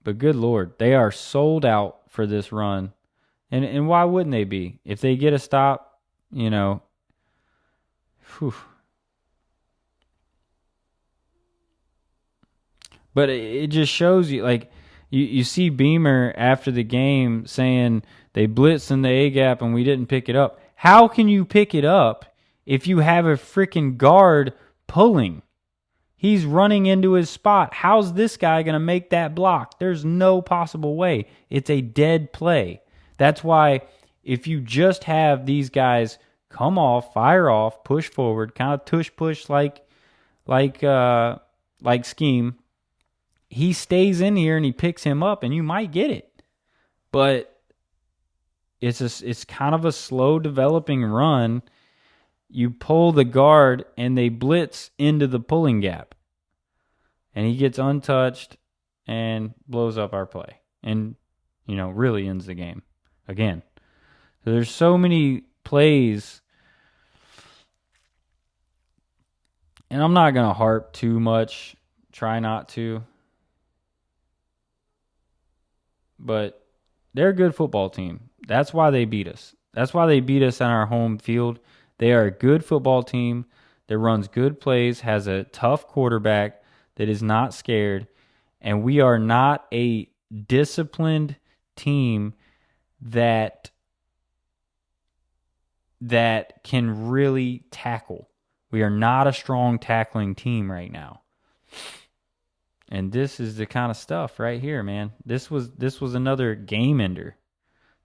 But good Lord, they are sold out for this run. And why wouldn't they be? If they get a stop, whew. But it just shows you, like, you see Beamer after the game saying they blitzed in the A-gap and we didn't pick it up. How can you pick it up if you have a freaking guard pulling? He's running into his spot. How's this guy going to make that block? There's no possible way. It's a dead play. That's why if you just have these guys come off, fire off, push forward, kind of tush-push like scheme, he stays in here and he picks him up and you might get it. But it's kind of a slow developing run. You pull the guard and they blitz into the pulling gap. And he gets untouched and blows up our play. And, really ends the game again. So there's so many plays. And I'm not going to harp too much. Try not to. But they're a good football team. That's why they beat us. That's why they beat us on our home field. They are a good football team that runs good plays, has a tough quarterback that is not scared, and we are not a disciplined team that can really tackle. We are not a strong tackling team right now. And this is the kind of stuff right here, man. This was another game ender.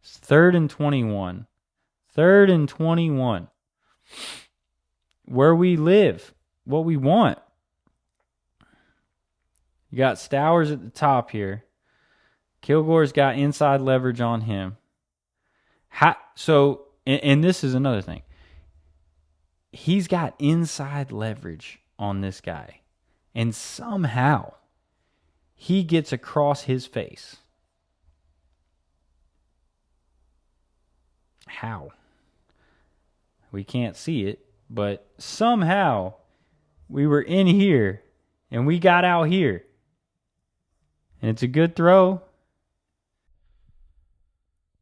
It's 3rd and 21. 3rd and 21. Where we live, what we want. You got Stowers at the top here. Kilgore's got inside leverage on him. And this is another thing. He's got inside leverage on this guy. And somehow he gets across his face. How? We can't see it, but somehow we were in here and we got out here. And it's a good throw.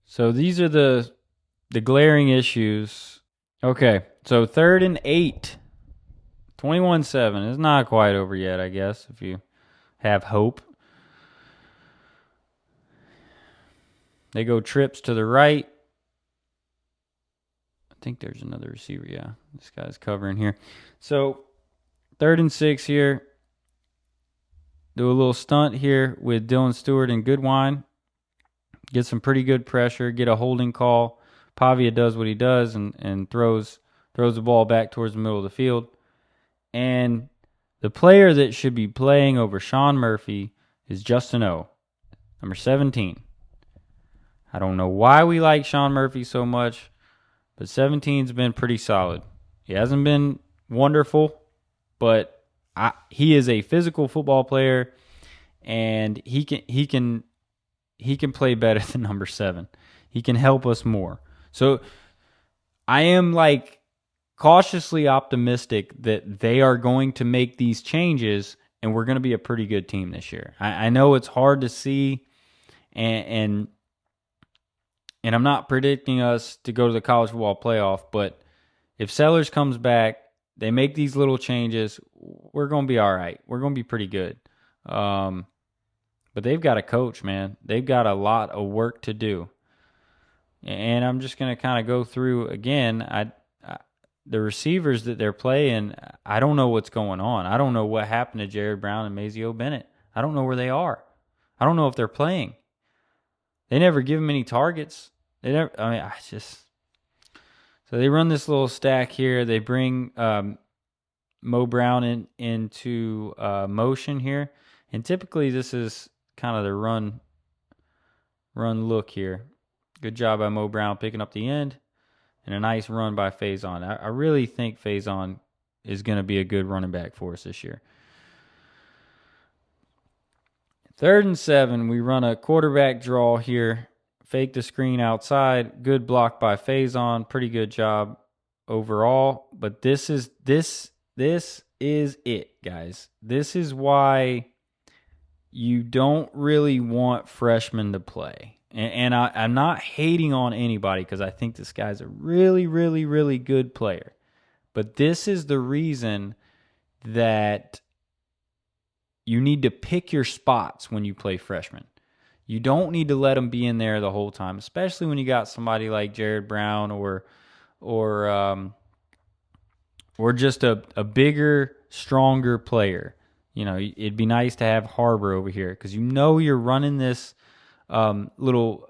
So these are the glaring issues. Okay, so 3rd and 8. 21-7. It's not quite over yet, I guess, if you have hope. They go trips to the right. I think there's another receiver. Yeah, this guy's covering here. So 3rd and 6 here. Do a little stunt here with Dylan Stewart and Goodwine. Get some pretty good pressure. Get a holding call. Pavia does what he does and throws the ball back towards the middle of the field. And the player that should be playing over Sean Murphy is Justin O, number 17. I don't know why we like Sean Murphy so much, but 17's been pretty solid. He hasn't been wonderful, but he is a physical football player, and he can play better than number 7. He can help us more. So I am cautiously optimistic that they are going to make these changes, and we're going to be a pretty good team this year. I know it's hard to see, and I'm not predicting us to go to the college football playoff, but if Sellers comes back, they make these little changes, we're going to be all right. We're going to be pretty good. But they've got a coach, man. They've got a lot of work to do. And I'm just going to kind of go through again. The receivers that they're playing, I don't know what's going on. I don't know what happened to Jared Brown and Mazeo Bennett. I don't know where they are. I don't know if they're playing. They never give them any targets. So they run this little stack here. They bring Mo Brown into motion here. And typically this is kind of the run look here. Good job by Mo Brown picking up the end. And a nice run by Faison. I really think Faison is going to be a good running back for us this year. 3rd and 7, we run a quarterback draw here. Fake the screen outside. Good block by Faison. Pretty good job overall. But this is it, guys. This is why you don't really want freshmen to play. And I'm not hating on anybody because I think this guy's a really, really, really good player. But this is the reason that you need to pick your spots when you play freshmen. You don't need to let them be in there the whole time, especially when you got somebody like Jared Brown or just a bigger, stronger player. You know, it'd be nice to have Harbor over here because you're running this little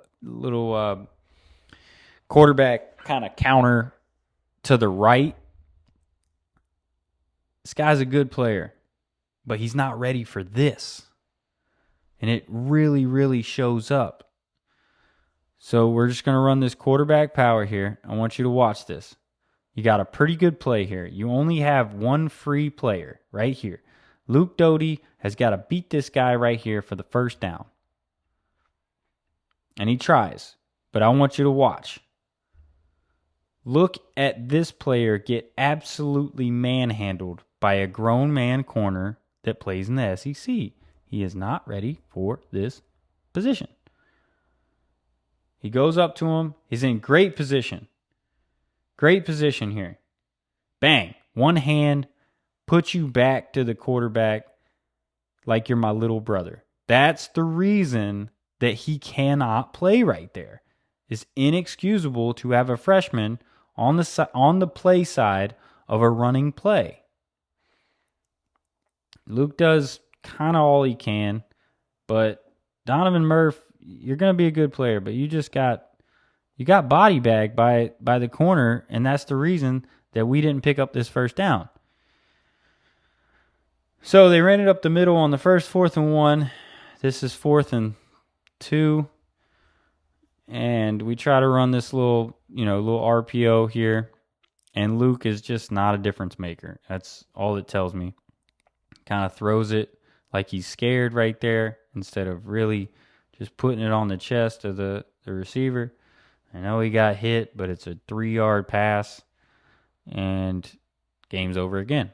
quarterback kind of counter to the right. This guy's a good player, but he's not ready for this. And it really, really shows up. So we're just going to run this quarterback power here. I want you to watch this. You got a pretty good play here. You only have one free player right here. Luke Doty has got to beat this guy right here for the first down. And he tries, but I want you to watch. Look at this player get absolutely manhandled by a grown man corner that plays in the SEC. He is not ready for this position. He goes up to him. He's in great position. Great position here. Bang. One hand puts you back to the quarterback like you're my little brother. That's the reason that he cannot play right there. It's inexcusable to have a freshman on the play side of a running play. Luke does kind of all he can, but Donovan Murph, you're going to be a good player, but you got body bagged by the corner, and that's the reason that we didn't pick up this first down. So they ran it up the middle on the first 4th and 1. This is 4th and 2. And we try to run this little RPO here. And Luke is just not a difference maker. That's all it tells me. Kind of throws it like he's scared right there instead of really just putting it on the chest of the receiver. I know he got hit, but it's a 3-yard pass. And game's over again.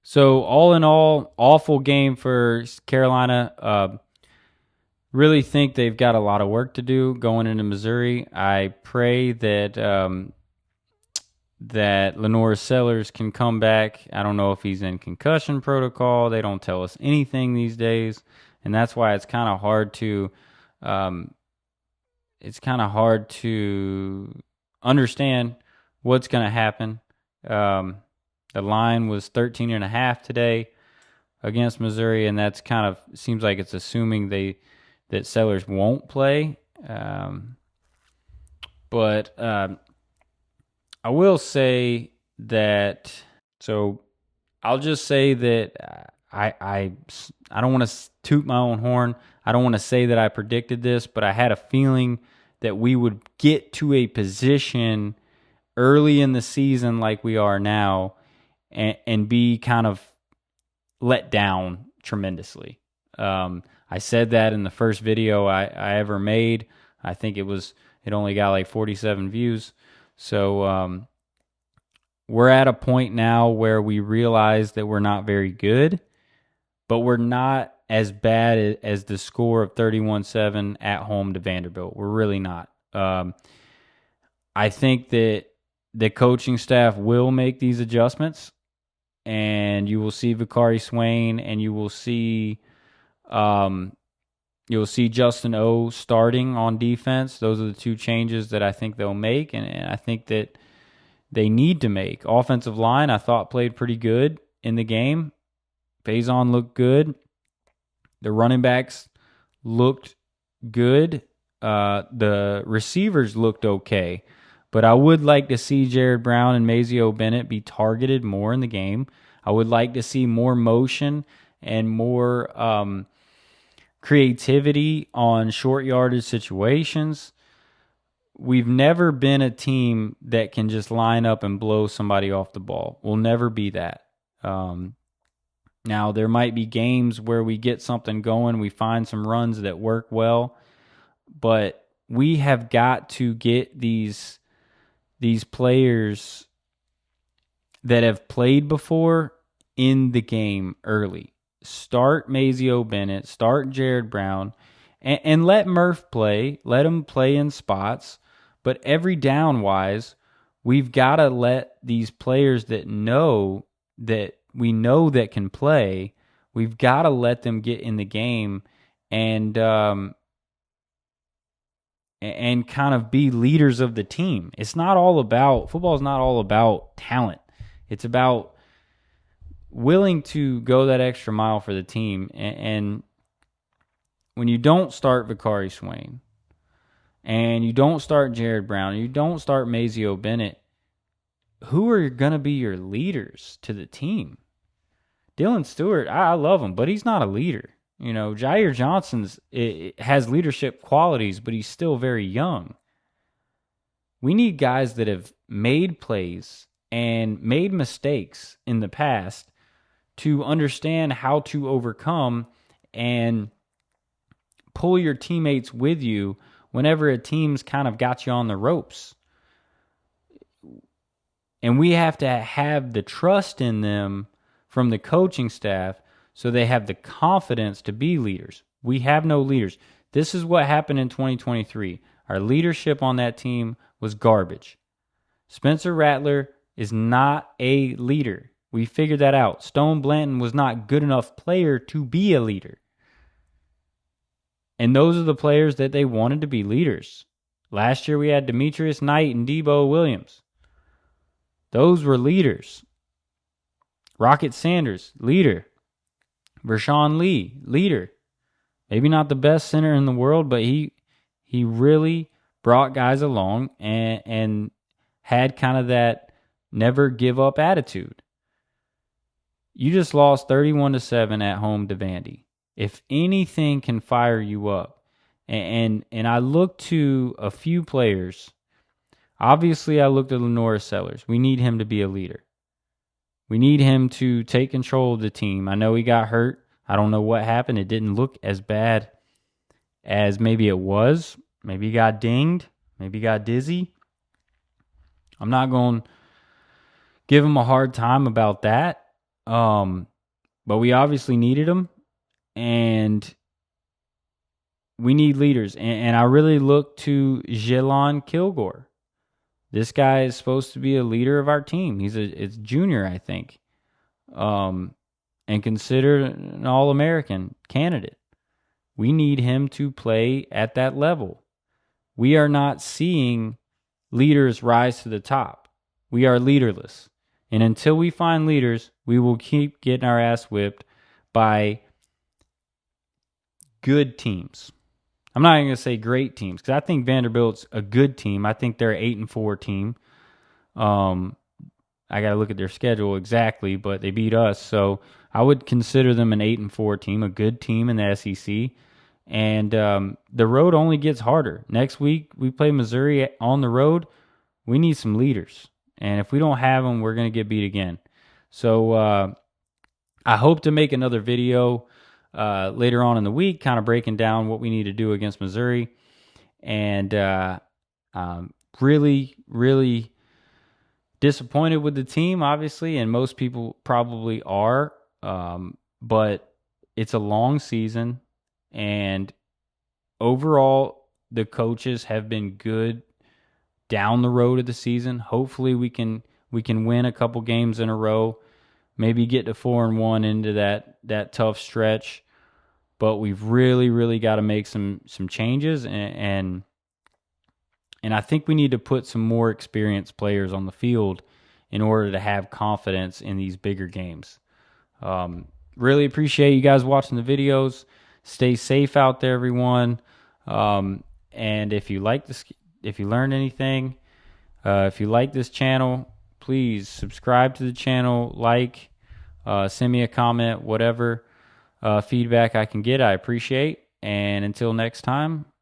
So all in all, awful game for Carolina. Really think they've got a lot of work to do going into Missouri. I pray that that Lenore Sellers can come back. I don't know if he's in concussion protocol. They don't tell us anything these days, and that's why it's kind of hard to understand what's going to happen. The line was 13.5 today against Missouri, and that's kind of seems like it's assuming that Sellers won't play. But I will say that. So I'll just say that I don't want to toot my own horn. I don't want to say that I predicted this, but I had a feeling that we would get to a position early in the season like we are now and be kind of let down tremendously. I said that in the first video I ever made. I think it only got like 47 views. So we're at a point now where we realize that we're not very good, but we're not as bad as the score of 31-7 at home to Vanderbilt. We're really not. I think that the coaching staff will make these adjustments, and you will see Vakari Swain, and you will see Justin O starting on defense. Those are the two changes that I think they'll make, and I think that they need to make. Offensive line, I thought played pretty good in the game. Faison looked good. The running backs looked good. The receivers looked okay. But I would like to see Jared Brown and Mazeo Bennett be targeted more in the game. I would like to see more motion and more creativity on short yardage situations. We've never been a team that can just line up and blow somebody off the ball. We'll never be that. Now, there might be games where we get something going, we find some runs that work well, but we have got to get these players that have played before in the game early. Start Mazeo Bennett, start Jared Brown, and let Murph play. Let him play in spots. But every down-wise, we've got to let these players that we know that can play, we've got to let them get in the game and kind of be leaders of the team. Football is not all about talent. It's about willing to go that extra mile for the team. And when you don't start Vakari Swain, and you don't start Jared Brown, and you don't start Mazeo Bennett, who are going to be your leaders to the team? Dylan Stewart, I love him, but he's not a leader. Jair Johnson's has leadership qualities, but he's still very young. We need guys that have made plays and made mistakes in the past to understand how to overcome and pull your teammates with you whenever a team's kind of got you on the ropes. And we have to have the trust in them from the coaching staff so they have the confidence to be leaders. We have no leaders. This is what happened in 2023. Our leadership on that team was garbage. Spencer Rattler is not a leader. We figured that out. Stone Blanton was not good enough player to be a leader. And those are the players that they wanted to be leaders. Last year we had Demetrius Knight and Debo Williams. Those were leaders. Rocket Sanders, leader. Rashawn Lee, leader. Maybe not the best center in the world, but he really brought guys along and had kind of that never give up attitude. You just lost 31-7 at home to Vandy. If anything can fire you up, and I look to a few players. Obviously, I looked at Lenora Sellers. We need him to be a leader. We need him to take control of the team. I know he got hurt. I don't know what happened. It didn't look as bad as maybe it was. Maybe he got dinged. Maybe he got dizzy. I'm not going to give him a hard time about that. But we obviously needed him. And we need leaders. And I really look to Jelon Kilgore. This guy is supposed to be a leader of our team. It's junior, I think. And considered an All-American candidate. We need him to play at that level. We are not seeing leaders rise to the top. We are leaderless. And until we find leaders, we will keep getting our ass whipped by good teams. I'm not even going to say great teams because I think Vanderbilt's a good team. I think they're an 8-4 team. I got to look at their schedule exactly, but they beat us. So I would consider them an 8-4 team, a good team in the SEC. And the road only gets harder. Next week, we play Missouri on the road. We need some leaders. And if we don't have them, we're going to get beat again. So I hope to make another video later on in the week, kind of breaking down what we need to do against Missouri. And really, really disappointed with the team, obviously, and most people probably are. But it's a long season, and overall, the coaches have been good down the road of the season. Hopefully, we can win a couple games in a row, maybe get to 4-1 into that tough stretch. But we've really, really got to make some changes, and I think we need to put some more experienced players on the field in order to have confidence in these bigger games. Really appreciate you guys watching the videos. Stay safe out there, everyone. And if you like this, if you learned anything, if you like this channel, please subscribe to the channel, like, send me a comment, whatever feedback I can get, I appreciate. And until next time,